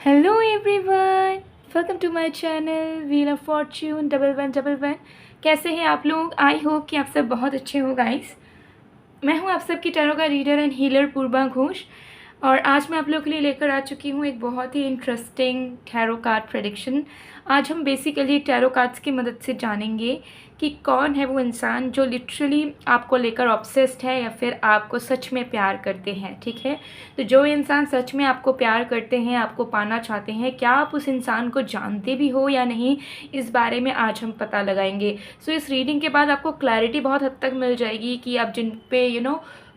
Hello everyone, welcome to my channel wheel of fortune 1111। कैसे हैं आप लोग? आई होप कि आप सब बहुत अच्छे हो गाइस। मैं हूं आप सबकी टैरो का रीडर एंड हीलर पूर्वा घोष, और आज मैं आप लोगों के लिए लेकर आ चुकी हूं एक बहुत ही इंटरेस्टिंग टैरो कार्ड प्रेडिक्शन। आज हम बेसिकली टैरो कार्ड्स की मदद से जानेंगे कि कौन है वो इंसान जो लिटरली आपको लेकर ऑब्सेस्ड है या फिर आपको सच में प्यार करते हैं। ठीक है, तो जो इंसान सच में आपको प्यार करते हैं, आपको पाना चाहते हैं, क्या आप उस इंसान को जानते भी हो या नहीं, इस बारे में आज हम पता लगाएंगे। सो इस रीडिंग के बाद आपको क्लैरिटी बहुत हद तक मिल जाएगी कि आप जिन पे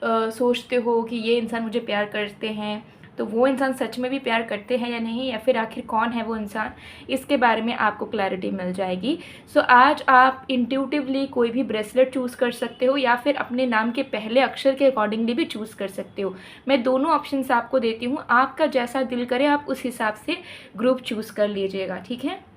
सोचते हो कि ये इंसान मुझे प्यार करते हैं, तो वो इंसान सच में भी प्यार करते हैं या नहीं, या फिर आखिर कौन है वो इंसान, इसके बारे में आपको क्लैरिटी मिल जाएगी। सो आज आप इंट्यूटिवली कोई भी ब्रेसलेट चूज़ कर सकते हो या फिर अपने नाम के पहले अक्षर के अकॉर्डिंगली भी चूज़ कर सकते हो। मैं दोनों ऑप्शंस आपको देती हूँ, आपका जैसा दिल करे आप उस हिसाब से ग्रुप चूज़ कर लीजिएगा। ठीक है,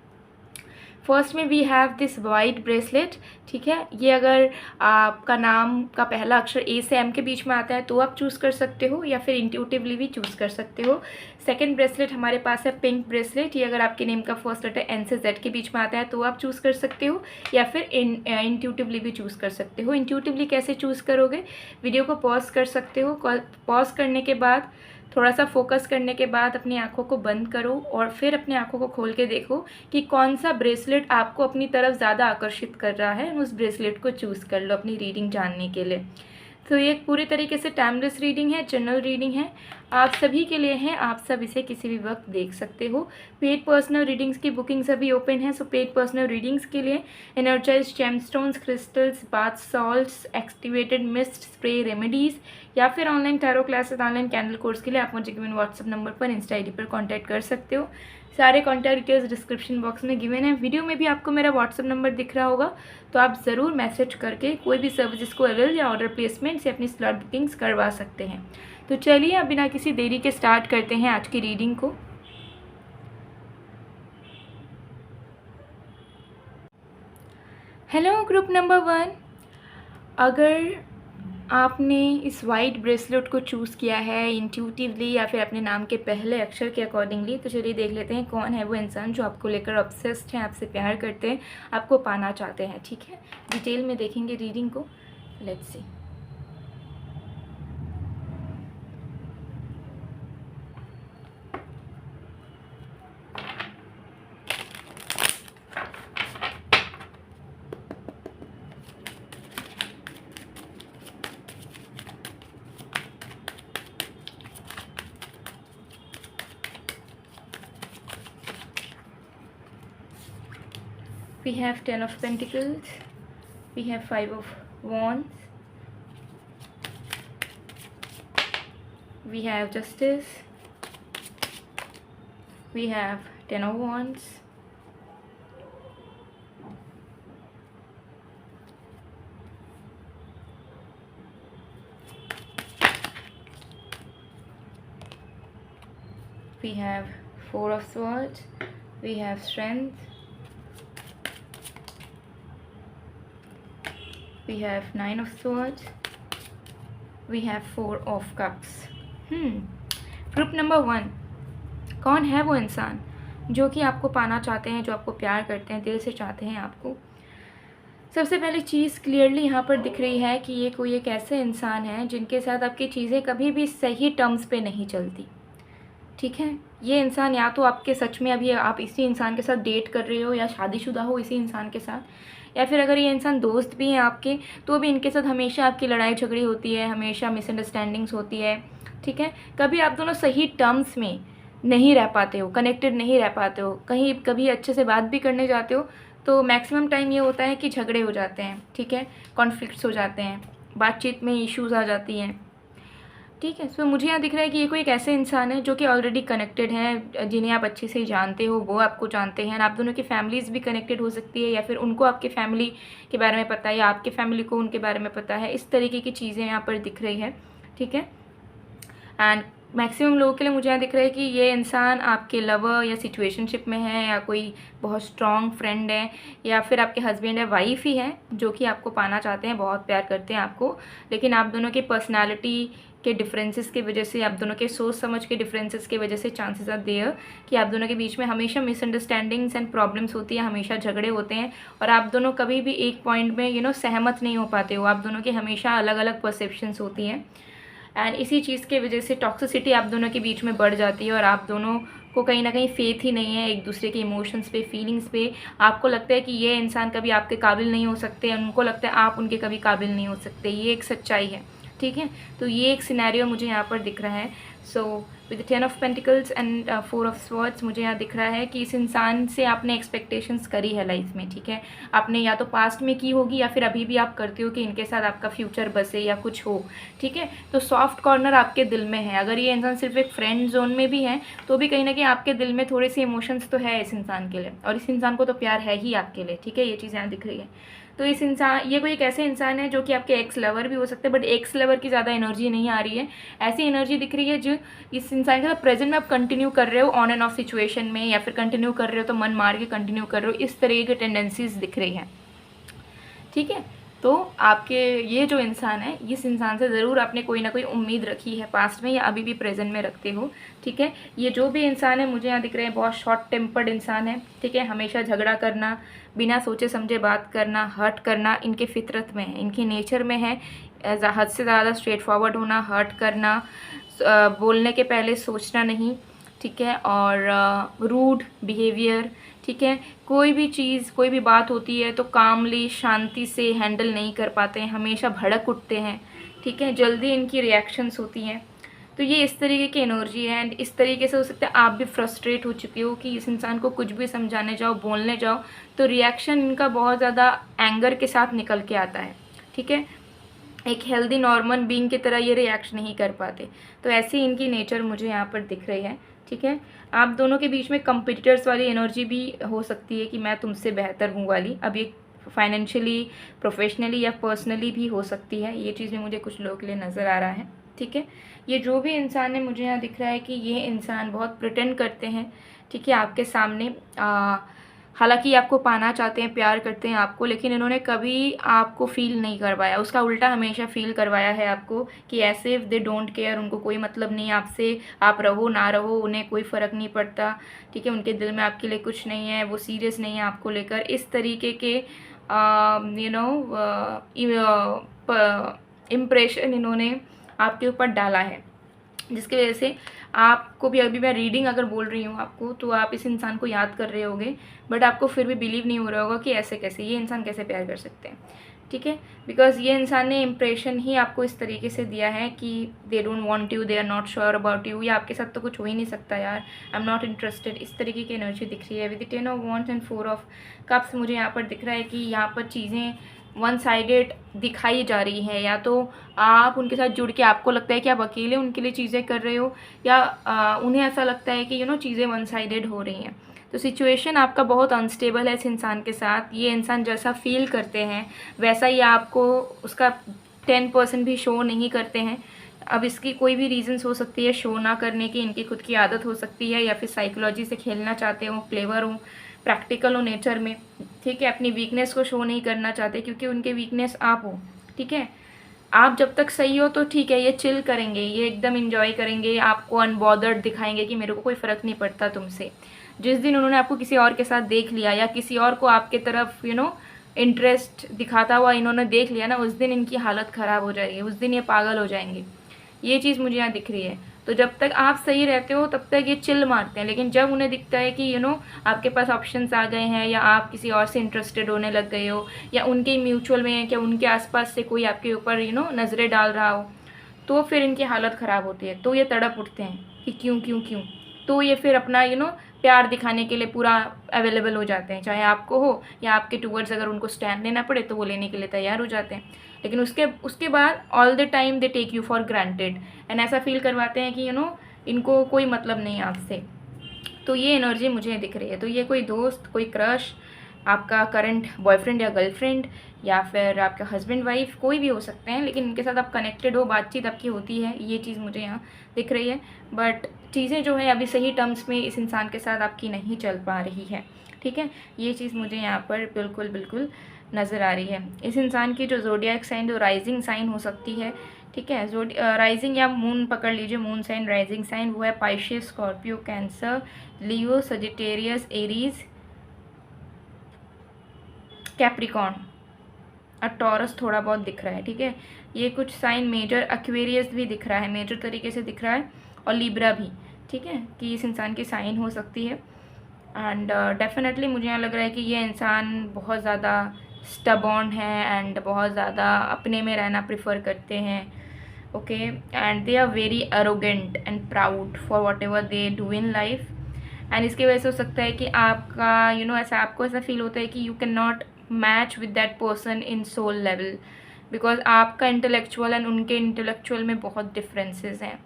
फर्स्ट में we have this white bracelet. ठीक है, ये अगर आपका नाम का पहला अक्षर ए से एम के बीच में आता है तो आप चूज़ कर सकते हो, या फिर इंट्यूटिवली भी चूज़ कर सकते हो। सेकंड ब्रेसलेट हमारे पास है पिंक ब्रेसलेट। ये अगर आपके नेम का फर्स्ट लेटर एन से जेड के बीच में आता है तो आप चूज़ कर सकते हो, या फिर इंट्यूटिवली भी चूज़ कर सकते हो। इंट्यूटिवली कैसे चूज़ करोगे? वीडियो को पॉज कर सकते हो। पॉज करने के बाद थोड़ा सा फोकस करने के बाद अपनी आंखों को बंद करो और फिर अपनी आंखों को खोल के देखो कि कौन सा ब्रेसलेट आपको अपनी तरफ ज़्यादा आकर्षित कर रहा है। उस ब्रेसलेट को चूज़ कर लो अपनी रीडिंग जानने के लिए। तो ये पूरी तरीके से टाइमलेस रीडिंग है, जनरल रीडिंग है, आप सभी के लिए है। आप सब इसे किसी भी वक्त देख सकते हो। पेड पर्सनल रीडिंग्स की बुकिंग्स अभी ओपन है। सो पेड पर्सनल रीडिंग्स के लिए energize gemstones, crystals, bath salts, activated mist, spray, remedies, या फिर online tarot classes, online candle course के लिए आप मुझे गिवन व्हाट्सअप नंबर पर, इंस्टा आईडी पर कॉन्टैक्ट कर सकते हो। सारे कॉन्टैक्ट डिटेल्स डिस्क्रिप्शन बॉक्स में गिवन है। वीडियो में भी आपको मेरा व्हाट्सअप नंबर दिख रहा होगा, तो आप ज़रूर मैसेज करके कोई भी सर्विसेज को अवेल या ऑर्डर प्लेसमेंट से अपनी स्लॉट बुकिंग्स करवा सकते हैं। तो चलिए अब बिना किसी देरी के स्टार्ट करते हैं आज की रीडिंग को। हेलो ग्रुप नंबर 1, अगर आपने इस वाइट ब्रेसलेट को चूज़ किया है इंट्यूटिवली या फिर अपने नाम के पहले अक्षर के अकॉर्डिंगली, तो चलिए देख लेते हैं कौन है वो इंसान जो आपको लेकर ऑब्सेस्ड है, आपसे प्यार करते हैं, आपको पाना चाहते हैं। ठीक है, डिटेल में देखेंगे रीडिंग को। Let's see. We have 10 of Pentacles, we have 5 of Wands, we have Justice, we have 10 of Wands, we have 4 of Swords, we have Strength, we have 9 of Swords, we have 4 of Cups. Group number 1, कौन है वो इंसान जो कि आपको पाना चाहते हैं, जो आपको प्यार करते हैं, दिल से चाहते हैं आपको। सबसे पहली चीज़ क्लियरली यहाँ पर दिख रही है कि ये कोई एक ऐसे इंसान है जिनके साथ आपकी चीज़ें कभी भी सही टर्म्स पे नहीं चलती। ठीक है, ये इंसान या तो आपके सच में अभी आप इसी इंसान के साथ डेट कर रहे हो या शादीशुदा हो इसी इंसान के साथ, या फिर अगर ये इंसान दोस्त भी हैं आपके तो भी इनके साथ हमेशा आपकी लड़ाई झगड़ी होती है, हमेशा मिसअंडरस्टैंडिंग्स होती है। ठीक है, कभी आप दोनों सही टर्म्स में नहीं रह पाते हो, कनेक्टेड नहीं रह पाते हो। कहीं कभी अच्छे से बात भी करने जाते हो तो मैक्सिमम टाइम ये होता है कि झगड़े हो जाते हैं। ठीक है, कॉन्फ्लिक्ट्स हो जाते हैं, बातचीत में इश्यूज़ आ जाती हैं। ठीक है, सो मुझे यहाँ दिख रहा है कि ये कोई एक ऐसे इंसान है जो कि ऑलरेडी कनेक्टेड हैं, जिन्हें आप अच्छे से जानते हो, वो आपको जानते हैं। आप दोनों की फैमिलीज़ भी कनेक्टेड हो सकती है, या फिर उनको आपके फैमिली के बारे में पता है या आपके फैमिली को उनके बारे में पता है। इस तरीके की चीज़ें यहाँ पर दिख रही है। ठीक है, एंड मैक्सिमम लोगों के लिए मुझे यहाँ दिख रहा है कि ये इंसान आपके लवर या सिचुएशनशिप में है, या कोई बहुत स्ट्रॉन्ग फ्रेंड है, या फिर आपके हस्बैंड है, वाइफ ही है, जो कि आपको पाना चाहते हैं, बहुत प्यार करते हैं आपको। लेकिन आप दोनों की पर्सनालिटी के डिफरेंसेस की वजह से, आप दोनों के सोच समझ के डिफरेंसेस की वजह से चांसेस आर देयर कि आप दोनों के बीच में हमेशा मिसअंडरस्टैंडिंग्स एंड प्रॉब्लम्स होती है, हमेशा झगड़े होते हैं और आप दोनों कभी भी एक पॉइंट में सहमत नहीं हो पाते हो। आप दोनों की हमेशा अलग अलग परसेप्शंस होती हैं एंड इसी चीज़ की वजह से टॉक्सिसिटी आप दोनों के बीच में बढ़ जाती है और आप दोनों को कहीं ना कहीं फेथ ही नहीं है एक दूसरे के इमोशंस पे, फीलिंग्स पे। आपको लगता है कि ये इंसान कभी आपके काबिल नहीं हो सकते, उनको लगता है आप उनके कभी काबिल नहीं हो सकते। ये एक सच्चाई है, ठीक है। तो ये एक सिनेरियो मुझे यहाँ पर दिख रहा है। So with 10 of pentacles and 4 of swords मुझे यहाँ दिख रहा है कि इस इंसान से आपने एक्सपेक्टेशंस करी है लाइफ में, ठीक है। आपने या तो पास्ट में की होगी या फिर अभी भी आप करते हो कि इनके साथ आपका फ्यूचर बसे या कुछ हो, ठीक है। तो सॉफ्ट कॉर्नर आपके दिल में है। अगर ये इंसान सिर्फ एक फ्रेंड जोन में भी है तो भी कहीं ना कहीं आपके दिल में थोड़े से इमोशंस तो है इस इंसान के लिए, और इस इंसान को तो प्यार है ही आपके लिए, ठीक है। ये चीज़ यहाँ दिख रही है। तो इस इंसान, ये कोई एक ऐसे इंसान है जो कि आपके एक्स लवर भी हो सकते हैं, बट एक्स लवर की ज़्यादा एनर्जी नहीं आ रही है। ऐसी एनर्जी दिख रही है जो इस इंसान के साथ प्रेजेंट में आप कंटिन्यू कर रहे हो ऑन एंड ऑफ सिचुएशन में, या फिर कंटिन्यू कर रहे हो तो मन मार के कंटिन्यू कर रहे हो, इस तरह की टेंडेंसीज दिख रही हैं, ठीक है। तो आपके ये जो इंसान है, इस इंसान से ज़रूर आपने कोई ना कोई उम्मीद रखी है पास्ट में या अभी भी प्रेजेंट में रखते हो, ठीक है। ये जो भी इंसान है मुझे यहाँ दिख रहे हैं बहुत शॉर्ट टेम्पर्ड इंसान है, ठीक है। हमेशा झगड़ा करना, बिना सोचे समझे बात करना, हर्ट करना इनके फितरत में है, इनके नेचर में है। हद से ज़्यादा स्ट्रेट फॉरवर्ड होना, हर्ट करना, बोलने के पहले सोचना नहीं, ठीक है। और रूड बिहेवियर, ठीक है। कोई भी चीज़, कोई भी बात होती है तो कामली, शांति से हैंडल नहीं कर पाते हैं, हमेशा भड़क उठते हैं, ठीक है। जल्दी इनकी रिएक्शंस होती हैं। तो ये इस तरीके की एनर्जी है एंड इस तरीके से हो सकता है आप भी फ्रस्ट्रेट हो चुके हो कि इस इंसान को कुछ भी समझाने जाओ, बोलने जाओ तो रिएक्शन इनका बहुत ज़्यादा एंगर के साथ निकल के आता है, ठीक है। एक हेल्दी नॉर्मल बीइंग की तरह ये रिएक्ट नहीं कर पाते। तो ऐसी इनकी नेचर मुझे यहाँ पर दिख रही है, ठीक है। आप दोनों के बीच में कंपिटिटर्स वाली एनर्जी भी हो सकती है कि मैं तुमसे बेहतर हूँ वाली। अब ये फाइनेंशियली, प्रोफेशनली या पर्सनली भी हो सकती है। ये चीज़ में मुझे कुछ लोगों के लिए नज़र आ रहा है, ठीक है। ये जो भी इंसान है मुझे यहाँ दिख रहा है कि ये इंसान बहुत प्रिटेंड करते हैं, ठीक है, आपके सामने। हालांकि आपको पाना चाहते हैं, प्यार करते हैं आपको, लेकिन इन्होंने कभी आपको फील नहीं करवाया, उसका उल्टा हमेशा फील करवाया है आपको कि ऐसे दे डोंट केयर, उनको कोई मतलब नहीं आपसे, आप रहो ना रहो उन्हें कोई फ़र्क नहीं पड़ता, ठीक है। उनके दिल में आपके लिए कुछ नहीं है, वो सीरियस नहीं है आपको लेकर। इस तरीके के इम्प्रेशन इन्होंने आपके ऊपर डाला है, जिसकी वजह से आपको भी, अभी मैं रीडिंग अगर बोल रही हूँ आपको तो आप इस इंसान को याद कर रहे होगे, बट आपको फिर भी बिलीव नहीं हो रहा होगा कि ऐसे कैसे ये इंसान कैसे प्यार कर सकते हैं, ठीक है। बिकॉज ये इंसान ने इम्प्रेशन ही आपको इस तरीके से दिया है कि they don't want you, they are not sure about you, या आपके साथ तो कुछ हो ही नहीं सकता यार, आई एम नॉट इंटरेस्टेड, इस तरीके की एनर्जी दिख रही है। With 10 of wands and 4 of cups मुझे यहाँ पर दिख रहा है कि यहाँ पर चीज़ें वन साइडेड दिखाई जा रही है। या तो आप उनके साथ जुड़ के आपको लगता है कि आप अकेले उनके लिए चीज़ें कर रहे हो, या उन्हें ऐसा लगता है कि चीज़ें वन साइडेड हो रही हैं। तो सिचुएशन आपका बहुत अनस्टेबल है इस इंसान के साथ। ये इंसान जैसा फील करते हैं वैसा ही आपको उसका 10% भी शो नहीं करते हैं। अब इसकी कोई भी रीजंस हो सकती है शो ना करने की, इनकी खुद की आदत हो सकती है, या फिर साइकोलॉजी से खेलना चाहते हो, क्लेवर हो, प्रैक्टिकल हो नेचर में, ठीक है। अपनी वीकनेस को शो नहीं करना चाहते क्योंकि उनके वीकनेस आप हो, ठीक है। आप जब तक सही हो तो ठीक है, ये चिल करेंगे, ये एकदम इन्जॉय करेंगे, आपको अनबॉदर्ड दिखाएंगे कि मेरे को कोई फ़र्क नहीं पड़ता तुमसे। जिस दिन उन्होंने आपको किसी और के साथ देख लिया या किसी और को आपके तरफ इंटरेस्ट दिखाता हुआ इन्होंने देख लिया ना, उस दिन इनकी हालत ख़राब हो जाएगी, उस दिन ये पागल हो जाएंगे। ये चीज़ मुझे यहाँ दिख रही है। तो जब तक आप सही रहते हो तब तक ये चिल मारते हैं, लेकिन जब उन्हें दिखता है कि आपके पास ऑप्शंस आ गए हैं, या आप किसी और से इंटरेस्टेड होने लग गए हो, या उनके म्यूचुअल में है कि उनके आसपास से कोई आपके ऊपर नज़रें डाल रहा हो, तो फिर इनकी हालत ख़राब होती है। तो ये तड़प उठते हैं कि क्यों क्यों क्यों। तो ये फिर अपना प्यार दिखाने के लिए पूरा अवेलेबल हो जाते हैं, चाहे आपको हो या आपके टूवर्ड्स अगर उनको स्टैंड लेना पड़े तो वो लेने के लिए तैयार हो जाते हैं। लेकिन उसके बाद all the time they take you for granted and ऐसा फील करवाते हैं कि इनको कोई मतलब नहीं है आपसे। तो ये एनर्जी मुझे दिख रही है। तो ये कोई दोस्त, कोई क्रश, आपका करंट बॉयफ्रेंड या गर्लफ्रेंड, या फिर आपका हस्बैंड वाइफ, कोई भी हो सकते हैं, लेकिन इनके साथ आप कनेक्टेड हो, बातचीत आपकी होती है, ये चीज़ मुझे यहाँ दिख रही है। बट चीज़ें जो है अभी सही टर्म्स में इस इंसान के साथ आपकी नहीं चल पा रही है, ठीक है। ये चीज़ मुझे यहाँ पर बिल्कुल बिल्कुल नज़र आ रही है। इस इंसान की जो ज़ोडिएक साइन जो राइजिंग साइन हो सकती है, ठीक है, राइजिंग या मून पकड़ लीजिए, मून साइन राइजिंग साइन, वो है पाइशियस, स्कॉर्पियो, कैंसर, लियो, सजिटेरियस, एरीज, कैप्रिकॉर्न और टॉरस थोड़ा बहुत दिख रहा है, ठीक है। ये कुछ साइन मेजर, एक्वेरियस भी दिख रहा है, मेजर तरीके से दिख रहा है, और लिब्रा भी, ठीक है, कि इस इंसान की साइन हो सकती है। एंड डेफिनेटली मुझे यहाँ लग रहा है कि ये इंसान बहुत ज़्यादा स्टबॉर्न है एंड बहुत ज़्यादा अपने में रहना प्रेफर करते हैं, okay, and they are very arrogant and proud for whatever they do in life. And इसकी वजह से हो सकता है कि आपका ऐसा आपको ऐसा फील होता है कि you can not match with that person in soul level, because आपका इंटेलेक्चुअल एंड उनके इंटेलेक्चुअल में बहुत डिफरेंसेस हैं।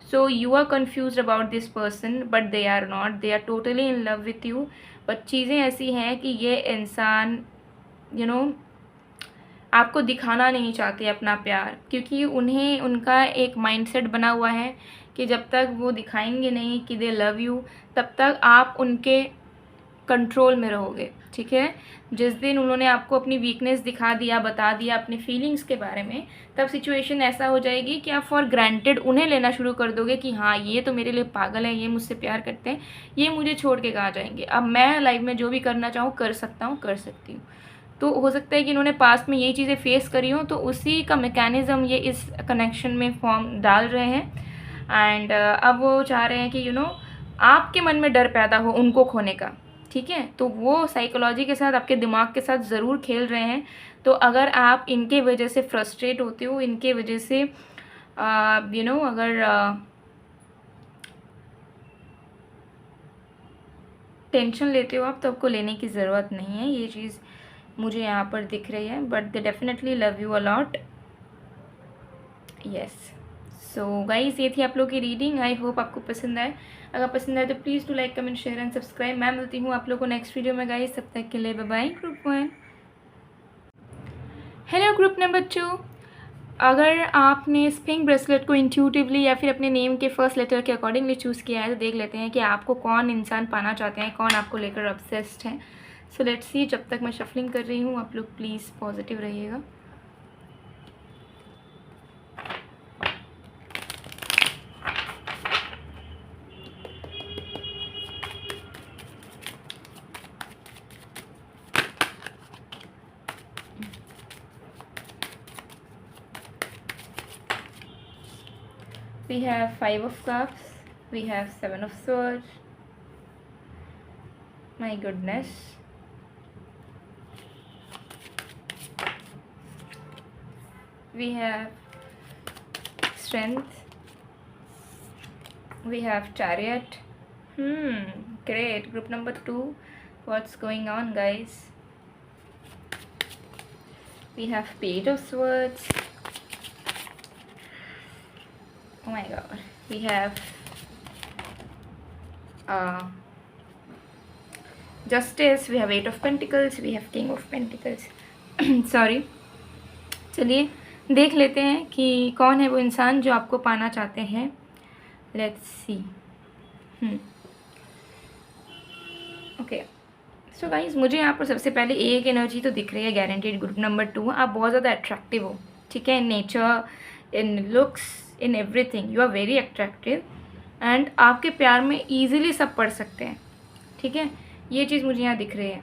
So you are confused about this person but they are not, they are totally in love with you। but चीज़ें ऐसी हैं कि ये इंसान आपको दिखाना नहीं चाहते अपना प्यार, क्योंकि उन्हें उनका एक माइंडसेट बना हुआ है कि जब तक वो दिखाएंगे नहीं कि दे लव यू, तब तक आप उनके कंट्रोल में रहोगे, ठीक है। जिस दिन उन्होंने आपको अपनी वीकनेस दिखा दिया, बता दिया अपनी फीलिंग्स के बारे में, तब सिचुएशन ऐसा हो जाएगी कि आप फॉर ग्रांटेड उन्हें लेना शुरू कर दोगे कि हाँ ये तो मेरे लिए पागल है, ये मुझसे प्यार करते हैं, ये मुझे छोड़ के कहाँ जाएंगे, अब मैं लाइफ में जो भी करना चाहूँ कर सकता हूँ, कर सकती हूँ। तो हो सकता है कि इन्होंने पास्ट में यही चीज़ें फेस करी हों, तो उसी का मैकेनिज़्म ये इस कनेक्शन में फॉर्म डाल रहे हैं। एंड अब वो चाह रहे हैं कि आपके मन में डर पैदा हो उनको खोने का, ठीक है। तो वो साइकोलॉजी के साथ, आपके दिमाग के साथ ज़रूर खेल रहे हैं। तो अगर आप इनके वजह से फ्रस्ट्रेट होते हो, इनके वजह से अगर टेंशन लेते हो आप, तो आपको लेने की ज़रूरत नहीं है, ये चीज़ मुझे यहाँ पर दिख रही है। But they definitely love you a lot, yes. So guys, ये थी आप लोग की रीडिंग। आई होप आपको पसंद आए। अगर पसंद आए तो please to like, comment, share and subscribe. मैं मिलती हूँ आप लोग को नेक्स्ट वीडियो में गाइस, तब तक के लिए bye bye. Group 1, hello group number 2। अगर आपने स्प्रिंग ब्रेसलेट को इंट्यूटिवली या फिर अपने नेम के फर्स्ट लेटर के अकॉर्डिंगली चूज़ किया है, तो देख लेते हैं कि आपको कौन इंसान पाना चाहते हैं, कौन आपको लेकर ऑब्सेस्ड है। So let's see. जब तक मैं शफलिंग कर रही हूँ, आप लोग प्लीज़ पॉजिटिव रहिएगा। We have 5 of cups, we have 7 of swords, my goodness, we have strength, we have chariot. Great. Group number 2, what's going on guys? We have page of swords, oh my god, we have justice, we have 8 of pentacles, we have king of pentacles। Sorry, चलिए देख लेते हैं कि कौन है वो इंसान जो आपको पाना चाहते हैं। Let's see. Okay, so guys, मुझे यहाँ पर सबसे पहले एक एनर्जी तो दिख रही है गारंटीड। ग्रुप नंबर 2, आप बहुत ज़्यादा अट्रैक्टिव हो, ठीक है, in nature, in looks, in everything you are very attractive, and आपके प्यार में ईजिली सब पढ़ सकते हैं, ठीक है, ये चीज़ मुझे यहाँ दिख रही है।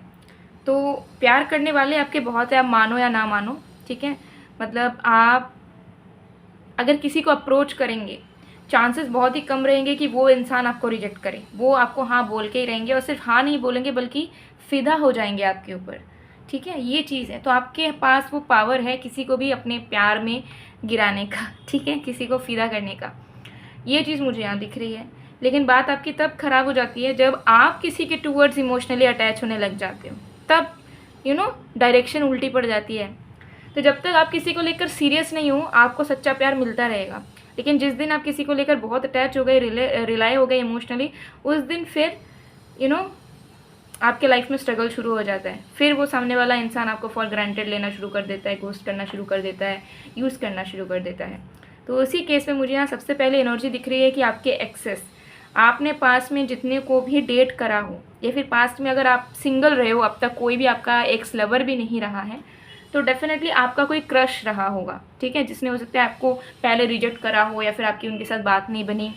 तो प्यार करने वाले आपके बहुत है, आप मानो या ना मानो, ठीक है। मतलब आप अगर किसी को अप्रोच करेंगे, चांसेस बहुत ही कम रहेंगे कि वो इंसान आपको रिजेक्ट करे। वो आपको हाँ बोल के ही रहेंगे, और सिर्फ हाँ नहीं बोलेंगे बल्कि फ़िदा हो जाएंगे आपके ऊपर, ठीक है, ये चीज़ है। तो आपके पास वो पावर है किसी को भी अपने प्यार में गिराने का, ठीक है, किसी को फ़िदा करने का, ये चीज़ मुझे यहाँ दिख रही है। लेकिन बात आपकी तब ख़राब हो जाती है जब आप किसी के टूवर्ड्स इमोशनली अटैच होने लग जाते हो, तब डायरेक्शन उल्टी पड़ जाती है। तो जब तक आप किसी को लेकर सीरियस नहीं हो, आपको सच्चा प्यार मिलता रहेगा। लेकिन जिस दिन आप किसी को लेकर बहुत अटैच हो गए, रिलाई हो गए इमोशनली, उस दिन फिर आपके लाइफ में स्ट्रगल शुरू हो जाता है। फिर वो सामने वाला इंसान आपको फॉर ग्रांटेड लेना शुरू कर देता है, घोस्ट करना शुरू कर देता है, यूज़ करना शुरू कर देता है। तो उसी केस में मुझे यहाँ सबसे पहले एनर्जी दिख रही है कि आपके एक्सेस, आपने पास्ट में जितने को भी डेट करा हो, या फिर पास्ट में अगर आप सिंगल रहे हो, अब तक कोई भी आपका एक्स लवर भी नहीं रहा है, तो डेफिनेटली आपका कोई क्रश रहा होगा, ठीक है, जिसने हो सकता है आपको पहले रिजेक्ट करा हो या फिर आपकी उनके साथ बात नहीं बनी।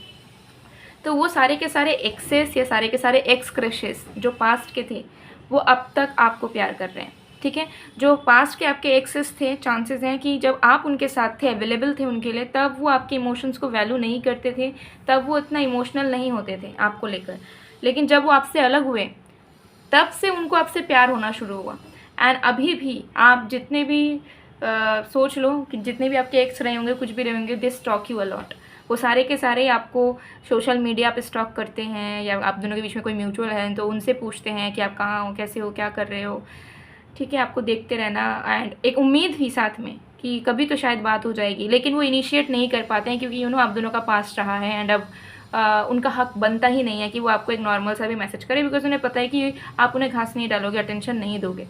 तो वो सारे के सारे एक्सेस या सारे के सारे एक्स क्रशेस जो पास्ट के थे, वो अब तक आपको प्यार कर रहे हैं, ठीक है। जो पास्ट के आपके एक्सेस थे, चांसेस हैं कि जब आप उनके साथ थे, अवेलेबल थे उनके लिए, तब वो आपके इमोशंस को वैल्यू नहीं करते थे, तब वो इतना इमोशनल नहीं होते थे आपको लेकर। लेकिन जब वो आपसे अलग हुए, तब से उनको आपसे प्यार होना शुरू हुआ। एंड अभी भी आप जितने भी सोच लो कि जितने भी आपके एक्स रहे होंगे, कुछ भी रहे होंगे, दे स्टॉक यू अलॉट। वो सारे के सारे आपको सोशल मीडिया पे स्टॉक करते हैं, या आप दोनों के बीच में कोई म्यूचुअल है तो उनसे पूछते हैं कि आप कहाँ हो, कैसे हो, क्या कर रहे हो, ठीक है, आपको देखते रहना। एंड एक उम्मीद भी साथ में कि कभी तो शायद बात हो जाएगी, लेकिन वो इनिशिएट नहीं कर पाते हैं क्योंकि आप दोनों का पास्ट रहा है। एंड अब उनका हक बनता ही नहीं है कि वो आपको एक नॉर्मल सा भी मैसेज करे, बिकॉज उन्हें पता है कि आप उन्हें घास नहीं डालोगे, अटेंशन नहीं दोगे,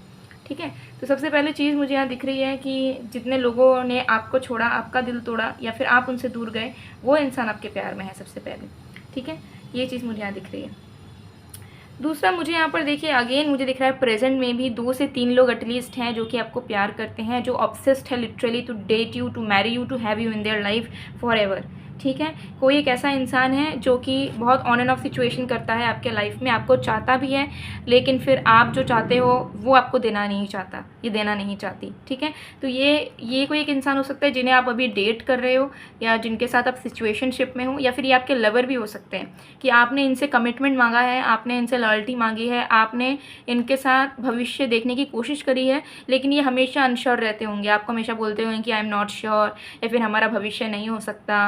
ठीक है। तो सबसे पहले चीज़ मुझे यहाँ दिख रही है कि जितने लोगों ने आपको छोड़ा, आपका दिल तोड़ा, या फिर आप उनसे दूर गए, वो इंसान आपके प्यार में है सबसे पहले, ठीक है। ये चीज़ मुझे यहाँ दिख रही है। दूसरा मुझे यहाँ पर देखिए, अगेन मुझे दिख रहा है प्रेजेंट में भी 2 से 3 लोग एटलीस्ट हैं जो कि आपको प्यार करते हैं, जो ऑब्सेस्ड है literally to date you, to marry you, to have you in their life forever, ठीक है। कोई एक ऐसा इंसान है जो कि बहुत ऑन एंड ऑफ सिचुएशन करता है आपके लाइफ में, आपको चाहता भी है, लेकिन फिर आप जो चाहते हो वो आपको देना नहीं चाहता, ये देना नहीं चाहती, ठीक है। तो ये कोई एक इंसान हो सकता है जिन्हें आप अभी डेट कर रहे हो, या जिनके साथ आप सिचुएशनशिप में हो, या फिर ये आपके लवर भी हो सकते हैं कि आपने इनसे कमिटमेंट मांगा है, आपने इनसे लॉयल्टी मांगी है, आपने इनके साथ भविष्य देखने की कोशिश करी है, लेकिन ये हमेशा अनश्योर रहते होंगे, आपको हमेशा बोलते होंगे कि आई एम नॉट श्योर, या फिर हमारा भविष्य नहीं हो सकता,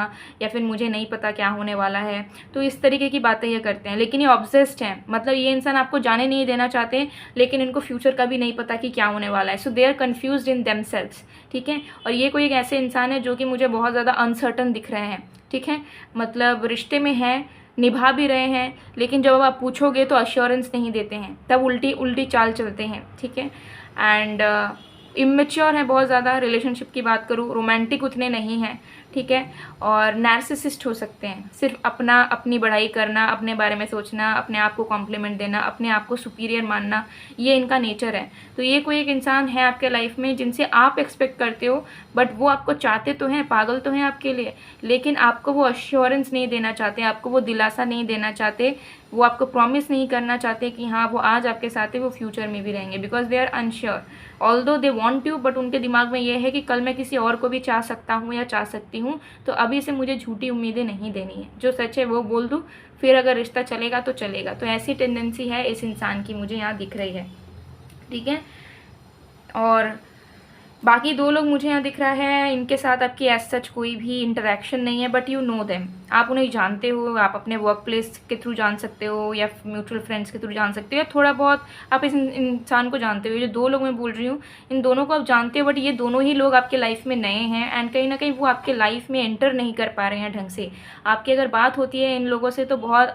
या फिर मुझे नहीं पता क्या होने वाला है। तो इस तरीके की बातें ये करते हैं, लेकिन ये ऑब्सेस्ड हैं, मतलब ये इंसान आपको जाने नहीं देना चाहते, लेकिन इनको फ्यूचर का भी नहीं पता कि क्या होने वाला है। So they are confused in themselves, ठीक है। और ये कोई एक ऐसे इंसान है जो कि मुझे बहुत ज़्यादा अनसर्टन दिख रहे हैं, ठीक है, मतलब रिश्ते में हैं, निभा भी रहे हैं, लेकिन जब आप पूछोगे तो अश्योरेंस नहीं देते हैं, तब उल्टी उल्टी चाल चलते हैं, ठीक है। एंड इमेच्योर है बहुत ज़्यादा, रिलेशनशिप की बात करूँ, रोमांटिक उतने नहीं हैं, ठीक है। और नार्सिसिस्ट हो सकते हैं, सिर्फ अपनी बढ़ाई करना, अपने बारे में सोचना, अपने आप को कॉम्प्लीमेंट देना, अपने आप को सुपीरियर मानना, ये इनका नेचर है। तो ये कोई एक इंसान है आपके लाइफ में जिनसे आप एक्सपेक्ट करते हो, बट वो आपको चाहते तो हैं, पागल तो हैं आपके लिए, लेकिन आपको वो अश्योरेंस नहीं देना चाहते, आपको वो दिलासा नहीं देना चाहते, वो आपको प्रॉमिस नहीं करना चाहते कि हाँ वो आज आपके साथ है, वो फ्यूचर में भी रहेंगे, because they are unsure. Although they want you, but उनके दिमाग में ये है कि कल मैं किसी और को भी चाह सकता हूँ या चाह सकती हूँ, तो अभी से मुझे झूठी उम्मीदें नहीं देनी है, जो सच है वो बोल दूँ, फिर अगर रिश्ता चलेगा तो चलेगा। तो ऐसी टेंडेंसी है इस इंसान की, मुझे यहाँ दिख रही है, ठीक है। और बाकी 2 लोग मुझे यहाँ दिख रहा है, इनके साथ आपकी एज सच कोई भी इंटरेक्शन नहीं है, बट यू नो देम, आप उन्हें जानते हो, आप अपने वर्क प्लेस के थ्रू जान सकते हो, या म्यूचुअल फ्रेंड्स के थ्रू जान सकते हो, या थोड़ा बहुत आप इस इंसान को जानते हो। जो 2 लोग मैं बोल रही हूँ, इन दोनों को आप जानते हो, बट ये दोनों ही लोग आपके लाइफ में नए हैं, एंड कहीं ना कहीं वो आपके लाइफ में एंटर नहीं कर पा रहे हैं ढंग से। आपकी अगर बात होती है इन लोगों से तो बहुत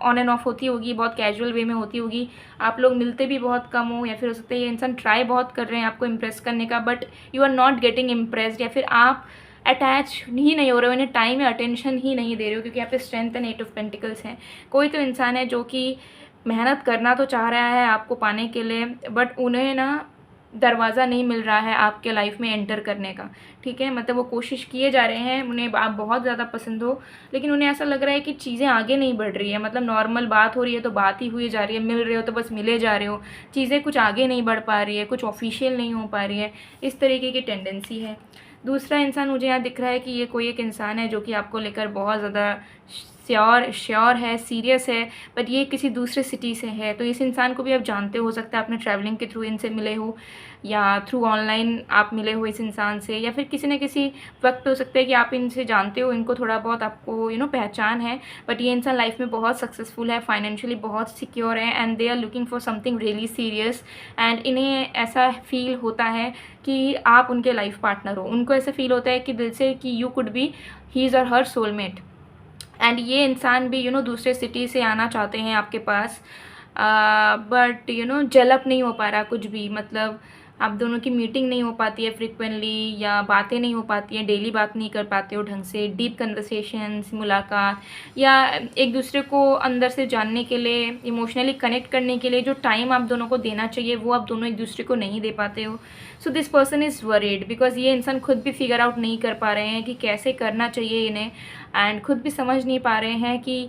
ऑन एंड ऑफ होती होगी, बहुत कैजुअल वे में होती होगी, आप लोग मिलते भी बहुत कम हो, या फिर हो सकता है ये इंसान ट्राई बहुत कर रहे हैं आपको इम्प्रेस करने का, but you are not getting impressed, या फिर आप अटैच ही नहीं हो रहे हो, इन्हें टाइम या अटेंशन ही नहीं दे रहे हो, क्योंकि यहाँ पे स्ट्रेंथ एंड 8 ऑफ पेंटिकल्स हैं। कोई तो इंसान है जो कि मेहनत करना तो चाह रहा है आपको पाने के लिए, बट उन्हें ना दरवाज़ा नहीं मिल रहा है आपके लाइफ में एंटर करने का, ठीक है। मतलब वो कोशिश किए जा रहे हैं, उन्हें आप बहुत ज़्यादा पसंद हो, लेकिन उन्हें ऐसा लग रहा है कि चीज़ें आगे नहीं बढ़ रही है, मतलब नॉर्मल बात हो रही है तो बात ही हुई जा रही है, मिल रहे हो तो बस मिले जा रहे हो, चीज़ें कुछ आगे नहीं बढ़ पा रही है, कुछ ऑफिशियल नहीं हो पा रही है, इस तरीके की टेंडेंसी है। दूसरा इंसान मुझे यहाँ दिख रहा है कि ये कोई एक इंसान है जो कि आपको लेकर बहुत ज़्यादा श्योर है, सीरियस है, बट ये किसी दूसरे सिटी से है। तो इस इंसान को भी आप जानते हो सकता है आपने ट्रैवलिंग के थ्रू इनसे मिले हो, या थ्रू ऑनलाइन आप मिले हो इस इंसान से, या फिर किसी न किसी वक्त हो सकता है कि आप इनसे जानते हो, इनको थोड़ा बहुत आपको पहचान है। बट ये इंसान लाइफ में बहुत सक्सेसफुल है, फाइनेंशियली बहुत सिक्योर है, and they are looking for something really serious, and इन्हें ऐसा फील होता है कि आप उनके लाइफ पार्टनर हो। उनको ऐसा फील होता है कि दिल से कि यू कुड बी हीज़ और हर सोलमेट। एंड ये इंसान भी दूसरे सिटी से आना चाहते हैं आपके पास, बट झलक नहीं हो पा रहा कुछ भी, मतलब आप दोनों की मीटिंग नहीं हो पाती है फ्रिक्वेंटली, या बातें नहीं हो पाती हैं, डेली बात नहीं कर पाते हो ढंग से, डीप कन्वर्सेशंस, मुलाकात, या एक दूसरे को अंदर से जानने के लिए, इमोशनली कनेक्ट करने के लिए जो टाइम आप दोनों को देना चाहिए वो आप दोनों एक दूसरे को नहीं दे पाते हो। So this person is worried because ये इंसान खुद भी फिगर आउट नहीं कर पा रहे हैं कि कैसे करना चाहिए इन्हें, एंड खुद भी समझ नहीं पा रहे हैं कि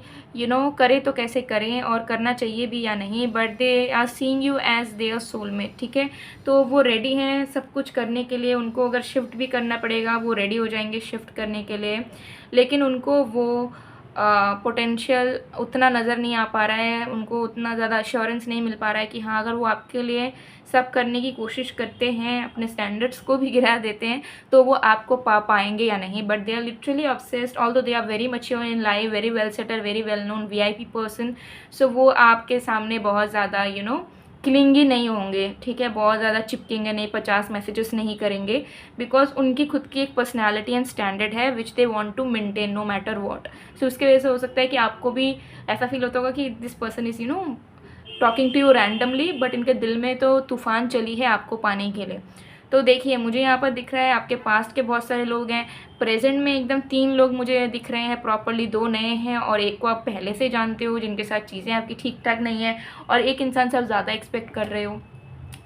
करें तो कैसे करें और करना चाहिए भी या नहीं, but they are seeing you as their soulmate, ठीक है। तो वो रेडी हैं सब कुछ करने के लिए, उनको अगर शिफ्ट भी करना पड़ेगा वो रेडी हो जाएंगे शिफ्ट करने के लिए, लेकिन उनको वो पोटेंशियल उतना नज़र नहीं आ पा रहा है, उनको उतना ज़्यादा अश्योरेंस नहीं मिल पा रहा है कि हाँ, अगर वो आपके लिए सब करने की कोशिश करते हैं, अपने स्टैंडर्ड्स को भी गिरा देते हैं, तो वो आपको पा पाएंगे या नहीं। But they are literally obsessed, although they are very mature in life, very well settle, very well known VIP person. सो वो आपके सामने बहुत ज़्यादा क्लिंगी नहीं होंगे, ठीक है, बहुत ज़्यादा चिपकेंगे नहीं, 50 मैसेजेस नहीं करेंगे, बिकॉज उनकी खुद की एक पर्सनैलिटी एंड स्टैंडर्ड है which they want to maintain no matter what. So उसके वजह से हो सकता है कि आपको भी ऐसा फील होता होगा कि this person is talking to you randomly, but इनके दिल में तो तूफ़ान चली है आपको पाने के लिए। तो देखिए, मुझे यहाँ पर दिख रहा है आपके पास्ट के बहुत सारे लोग हैं, प्रेजेंट में एकदम 3 लोग मुझे दिख रहे हैं प्रॉपरली, 2 नए हैं और एक को आप पहले से जानते हो जिनके साथ चीज़ें आपकी ठीक ठाक नहीं है, और एक इंसान से आप ज़्यादा एक्सपेक्ट कर रहे हो,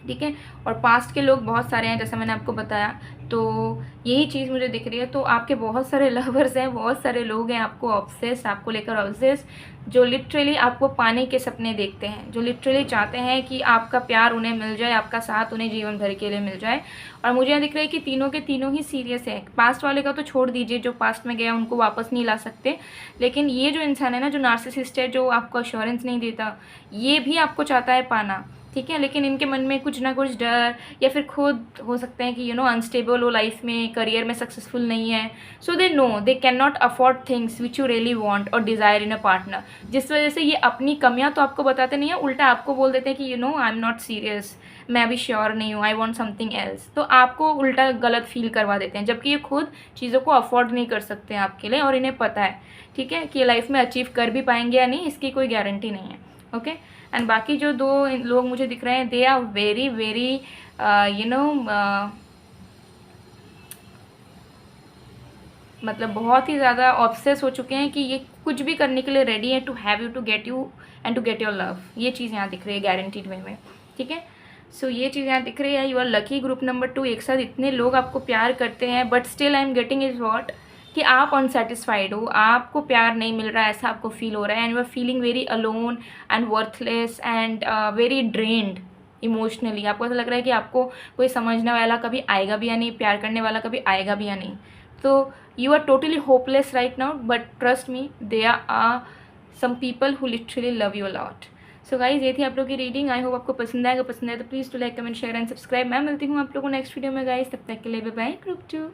ठीक है। और पास्ट के लोग बहुत सारे हैं जैसा मैंने आपको बताया, तो यही चीज़ मुझे दिख रही है। तो आपके बहुत सारे लवर्स हैं, बहुत सारे लोग हैं आपको ऑब्सेस्ड, आपको लेकर ऑब्सेस्ड, जो लिटरली आपको पाने के सपने देखते हैं, जो लिटरली चाहते हैं कि आपका प्यार उन्हें मिल जाए, आपका साथ उन्हें जीवन भर के लिए मिल जाए। और मुझे यहाँ दिख रहा है कि तीनों के तीनों ही सीरियस है। पास्ट वाले का तो छोड़ दीजिए, जो पास्ट में गया उनको वापस नहीं ला सकते, लेकिन ये जो इंसान है ना, जो नार्सिसिस्ट है, जो आपको अश्योरेंस नहीं देता, ये भी आपको चाहता है पाना, ठीक है। लेकिन इनके मन में कुछ ना कुछ डर, या फिर खुद हो सकते हैं कि अनस्टेबल हो लाइफ में, करियर में सक्सेसफुल नहीं है, so they know they can not afford things which you really want और डिज़ायर इन अ पार्टनर, जिस वजह से ये अपनी कमियां तो आपको बताते नहीं है, उल्टा आपको बोल देते हैं कि आई एम नॉट सीरियस, मैं अभी श्योर नहीं हूँ, आई वॉन्ट समथिंग एल्स। तो आपको उल्टा गलत फील करवा देते हैं, जबकि ये खुद चीज़ों को अफोर्ड नहीं कर सकते हैं आपके लिए, और इन्हें पता है, ठीक है, कि ये लाइफ में अचीव कर भी पाएंगे या नहीं, इसकी कोई गारंटी नहीं है, ओके। एंड बाकी जो 2 लोग मुझे दिख रहे हैं, दे आर वेरी वेरी मतलब बहुत ही ज़्यादा ऑब्सेस हो चुके हैं कि ये कुछ भी करने के लिए रेडी है to have you, to get you and to get your love. ये चीज़ यहाँ दिख रही है गारंटीड वे में, ठीक है। सो ये चीज़ यहाँ दिख रही है। You are lucky group number 2, एक साथ इतने लोग आपको प्यार करते हैं, but still I am getting is what कि आप अनसेटिस्फाइड हो, आपको प्यार नहीं मिल रहा है, ऐसा आपको फील हो रहा है, and you are feeling very alone and worthless and very drained emotionally. आपको ऐसा लग रहा है कि आपको कोई समझने वाला कभी आएगा भी या नहीं, प्यार करने वाला कभी आएगा भी या नहीं। तो you are totally hopeless right now, but trust me, there are some people who literally love you a lot. So guys, ये थी आप लोगों की रीडिंग। आई होप आपको पसंद आएगा, पसंद आए तो please to like, comment, share and subscribe. मैं मिलती हूँ आप लोगों को नेक्स्ट वीडियो में गाइस, तब तक के लिए बाय बाय ग्रुप 2।